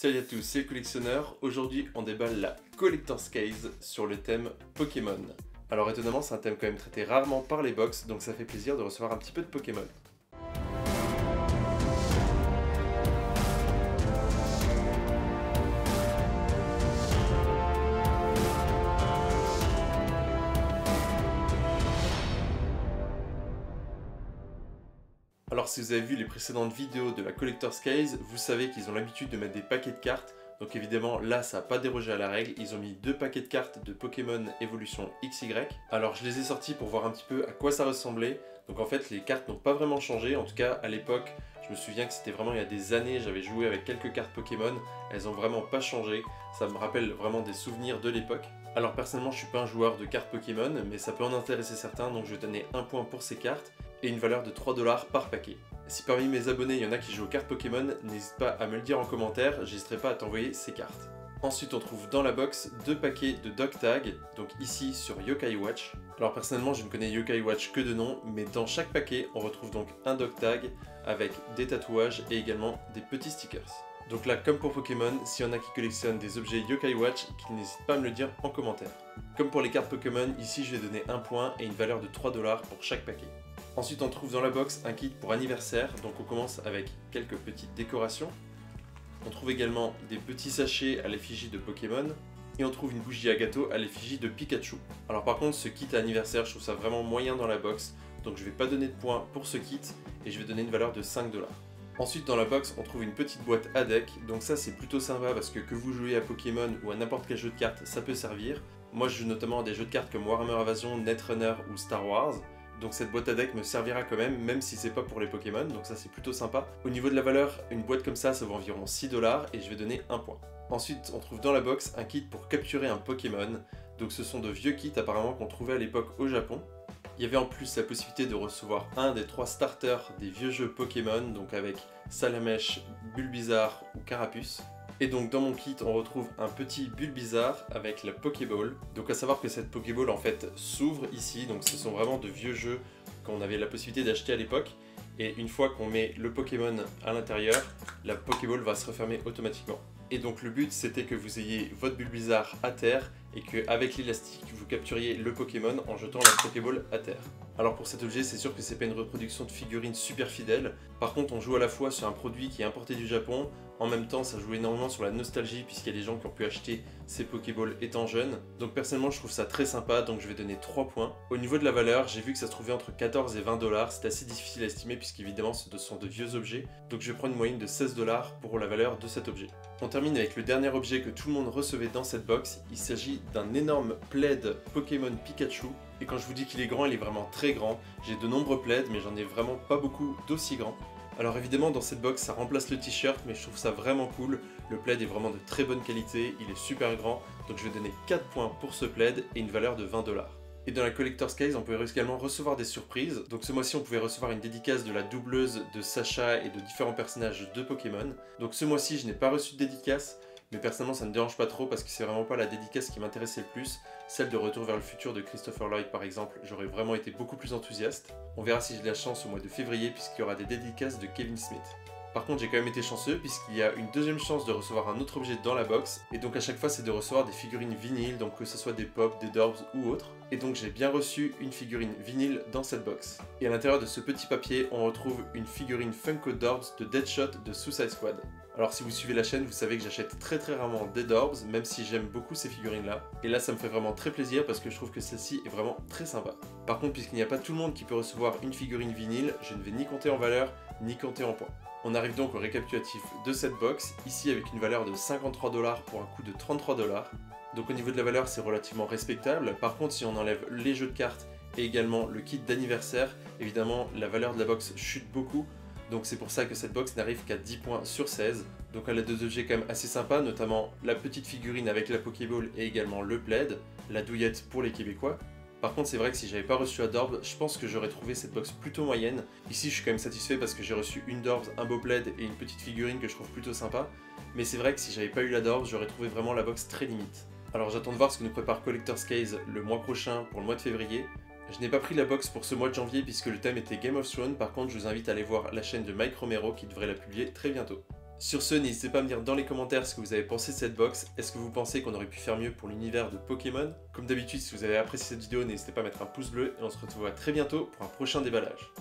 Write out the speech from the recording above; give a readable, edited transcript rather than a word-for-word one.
Salut à tous, c'est le collectionneur. Aujourd'hui, on déballe la Collector's Case sur le thème Pokémon. Alors étonnamment, c'est un thème quand même traité rarement par les box, donc ça fait plaisir de recevoir un petit peu de Pokémon. Alors si vous avez vu les précédentes vidéos de la Collector's Case, vous savez qu'ils ont l'habitude de mettre des paquets de cartes. Donc évidemment là ça n'a pas dérogé à la règle, ils ont mis deux paquets de cartes de Pokémon Evolution XY. Alors je les ai sortis pour voir un petit peu à quoi ça ressemblait. Donc en fait les cartes n'ont pas vraiment changé, en tout cas à l'époque je me souviens que c'était vraiment il y a des années, j'avais joué avec quelques cartes Pokémon, elles ont vraiment pas changé, ça me rappelle vraiment des souvenirs de l'époque. Alors personnellement je suis pas un joueur de cartes Pokémon, mais ça peut en intéresser certains, donc je vais donner un point pour ces cartes et une valeur de 3 $ par paquet. Si parmi mes abonnés il y en a qui jouent aux cartes Pokémon, n'hésite pas à me le dire en commentaire, j'hésiterai pas à t'envoyer ces cartes. Ensuite on trouve dans la box deux paquets de Dog Tag, donc ici sur Yokai Watch. Alors personnellement je ne connais Yokai Watch que de nom, mais dans chaque paquet on retrouve donc un Dog Tag avec des tatouages et également des petits stickers. Donc là, comme pour Pokémon, s'il y en a qui collectionnent des objets Yokai Watch, qu'ils n'hésitent pas à me le dire en commentaire. Comme pour les cartes Pokémon, ici je vais donner un point et une valeur de 3 $ pour chaque paquet. Ensuite on trouve dans la box un kit pour anniversaire, donc on commence avec quelques petites décorations. On trouve également des petits sachets à l'effigie de Pokémon, et on trouve une bougie à gâteau à l'effigie de Pikachu. Alors par contre ce kit à anniversaire, je trouve ça vraiment moyen dans la box, donc je vais pas donner de points pour ce kit, et je vais donner une valeur de 5 $. Ensuite dans la box on trouve une petite boîte à deck, donc ça c'est plutôt sympa parce que vous jouez à Pokémon ou à n'importe quel jeu de cartes, ça peut servir. Moi je joue notamment à des jeux de cartes comme Warhammer Invasion, Netrunner ou Star Wars. Donc cette boîte à deck me servira quand même si c'est pas pour les Pokémon, donc ça c'est plutôt sympa. Au niveau de la valeur, une boîte comme ça vaut environ 6 $ et je vais donner un point. Ensuite on trouve dans la box un kit pour capturer un Pokémon, donc ce sont de vieux kits apparemment qu'on trouvait à l'époque au Japon. Il y avait en plus la possibilité de recevoir un des 3 starters des vieux jeux Pokémon, donc avec Salamèche, Bulbizarre ou Carapuce. Et donc dans mon kit on retrouve un petit Bulbizarre avec la Pokéball. Donc à savoir que cette Pokéball en fait s'ouvre ici, donc ce sont vraiment de vieux jeux qu'on avait la possibilité d'acheter à l'époque. Et une fois qu'on met le Pokémon à l'intérieur, la Pokéball va se refermer automatiquement. Et donc le but c'était que vous ayez votre Bulbizarre à terre et qu'avec l'élastique vous capturiez le Pokémon en jetant la Pokéball à terre. Alors pour cet objet c'est sûr que c'est pas une reproduction de figurines super fidèle, par contre on joue à la fois sur un produit qui est importé du Japon, en même temps ça joue énormément sur la nostalgie puisqu'il y a des gens qui ont pu acheter ces Pokéballs étant jeunes. Donc personnellement je trouve ça très sympa, donc je vais donner 3 points. Au niveau de la valeur, j'ai vu que ça se trouvait entre 14 et 20 $, c'est assez difficile à estimer puisqu'évidemment ce sont de vieux objets, donc je vais prendre une moyenne de 16 $ pour la valeur de cet objet. On termine avec le dernier objet que tout le monde recevait dans cette box, il s'agit d'un énorme plaid Pokémon Pikachu. Et quand je vous dis qu'il est grand, il est vraiment très grand. J'ai de nombreux plaids, mais j'en ai vraiment pas beaucoup d'aussi grands. Alors évidemment, dans cette box, ça remplace le t-shirt, mais je trouve ça vraiment cool. Le plaid est vraiment de très bonne qualité, il est super grand, donc je vais donner 4 points pour ce plaid et une valeur de 20 $. Et dans la Collector's Case, on pouvait également recevoir des surprises. Donc ce mois-ci, on pouvait recevoir une dédicace de la doubleuse de Sacha et de différents personnages de Pokémon. Donc ce mois-ci, je n'ai pas reçu de dédicace, mais personnellement ça ne me dérange pas trop parce que c'est vraiment pas la dédicace qui m'intéressait le plus. Celle de Retour vers le futur de Christopher Lloyd par exemple, j'aurais vraiment été beaucoup plus enthousiaste. On verra si j'ai de la chance au mois de février puisqu'il y aura des dédicaces de Kevin Smith. Par contre j'ai quand même été chanceux puisqu'il y a une deuxième chance de recevoir un autre objet dans la box, et donc à chaque fois c'est de recevoir des figurines vinyles, donc que ce soit des pop, des dorbs ou autres. Et donc j'ai bien reçu une figurine vinyle dans cette box. Et à l'intérieur de ce petit papier on retrouve une figurine Funko Dorbs de Deadshot de Suicide Squad. Alors si vous suivez la chaîne, vous savez que j'achète très rarement des Dorbs, même si j'aime beaucoup ces figurines là. Et là ça me fait vraiment très plaisir parce que je trouve que celle-ci est vraiment très sympa. Par contre puisqu'il n'y a pas tout le monde qui peut recevoir une figurine vinyle, je ne vais ni compter en valeur, ni compter en points. On arrive donc au récapitulatif de cette box, ici avec une valeur de 53 $ pour un coût de 33 $. Donc au niveau de la valeur c'est relativement respectable. Par contre si on enlève les jeux de cartes et également le kit d'anniversaire, évidemment la valeur de la box chute beaucoup. Donc c'est pour ça que cette box n'arrive qu'à 10 points sur 16. Donc elle a deux objets quand même assez sympas, notamment la petite figurine avec la Pokéball et également le plaid, la douillette pour les Québécois. Par contre c'est vrai que si j'avais pas reçu la Dorb, je pense que j'aurais trouvé cette box plutôt moyenne. Ici je suis quand même satisfait parce que j'ai reçu une Dorb, un beau plaid et une petite figurine que je trouve plutôt sympa. Mais c'est vrai que si j'avais pas eu la Dorb, j'aurais trouvé vraiment la box très limite. Alors j'attends de voir ce que nous prépare Collector's Case le mois prochain pour le mois de février. Je n'ai pas pris la box pour ce mois de janvier puisque le thème était Game of Thrones, par contre je vous invite à aller voir la chaîne de Mike Romero qui devrait la publier très bientôt. Sur ce, n'hésitez pas à me dire dans les commentaires ce que vous avez pensé de cette box. Est-ce que vous pensez qu'on aurait pu faire mieux pour l'univers de Pokémon? Comme d'habitude, si vous avez apprécié cette vidéo, n'hésitez pas à mettre un pouce bleu et on se retrouve très bientôt pour un prochain déballage.